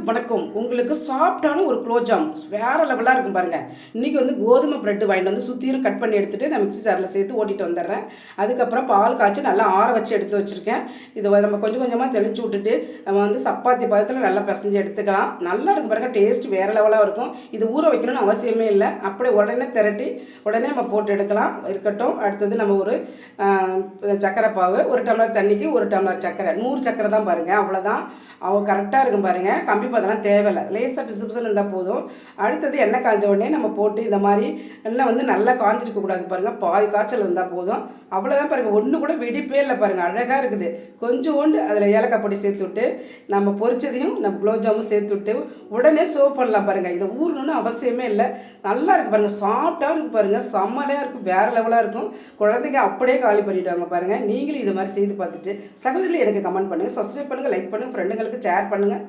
வணக்கம். உங்களுக்கு சாஃப்ட்டான ஒரு குலோப்ஜாம் வேற லெவலா இருக்கும் பாருங்க. இன்னைக்கு வந்து கோதுமை பிரெட் வாங்கிட்டு வந்து சுத்தியும் கட் பண்ணி எடுத்துட்டு நான் மிக்ஸி ஜார்ல சேர்த்து ஓட்டிட்டு வந்துடுறேன். அதுக்கப்புறம் பால் காய்ச்சி நல்லா ஆற வச்சு எடுத்து வச்சிருக்கேன். இதை நம்ம கொஞ்சம் கொஞ்சமா தெளிச்சு விட்டுட்டு நம்ம வந்து சப்பாத்தி பதத்தில் நல்லா பிசைஞ்சு எடுத்துக்கலாம். நல்லா இருக்கும் பாருங்க. டேஸ்ட் வேற லெவலாக இருக்கும். இது ஊற வைக்கணும்னு அவசியமே இல்லை. அப்படியே உடனே திரட்டி உடனே நம்ம போட்டு எடுக்கலாம். இருக்கட்டும். அடுத்தது நம்ம ஒரு சர்க்கரை பாவு, ஒரு டம்ளர் தண்ணிக்கு ஒரு டம்ளர் சர்க்கரை, 100 சர்க்கரை தான் பாருங்க. அவ்வளோதான். அவங்க கரெக்டாக இருக்கும் பாருங்கள். கம்பி பதெல்லாம் தேவையில்லை. லேசாக பிசு பிசுன்னு இருந்தால் போதும். அடுத்தது எண்ணெய் காய்ஞ்ச உடனே நம்ம போட்டு இந்த மாதிரி எண்ணெய் வந்து நல்லா காஞ்சிருக்கக்கூடாது பாருங்கள். பாதி காய்ச்சல் இருந்தால் போதும். அவ்வளோதான் பாருங்கள். ஒன்று கூட வெடிப்பே இல்லை பாருங்கள். அழகாக இருக்குது. கொஞ்சோண்டு அதில் ஏலக்காய் பொடி சேர்த்து விட்டு நம்ம பொரிச்சதையும் நம்ம குலோப்ஜாமும் சேர்த்து விட்டு உடனே சர்வ் பண்ணலாம் பாருங்கள். இதை ஊறணும்னு அவசியமே இல்லை. நல்லா இருக்குது பாருங்கள். சாஃப்டாக இருக்குது பாருங்கள். செம்மலையாக இருக்கும். வேறு லெவலாக இருக்கும். குழந்தைங்க அப்படியே காலி பண்ணிவிடுவாங்க பாருங்கள். நீங்களும் இது மாதிரி செய்து பார்த்துட்டு சகோதரில் எனக்கு கமெண்ட் பண்ணுங்கள், சப்ஸ்கிரைப் பண்ணுங்கள், லைக் பண்ணுங்கள், ஃப்ரெண்டுங்களுக்கு ஷேர் பண்ணுங்கள்.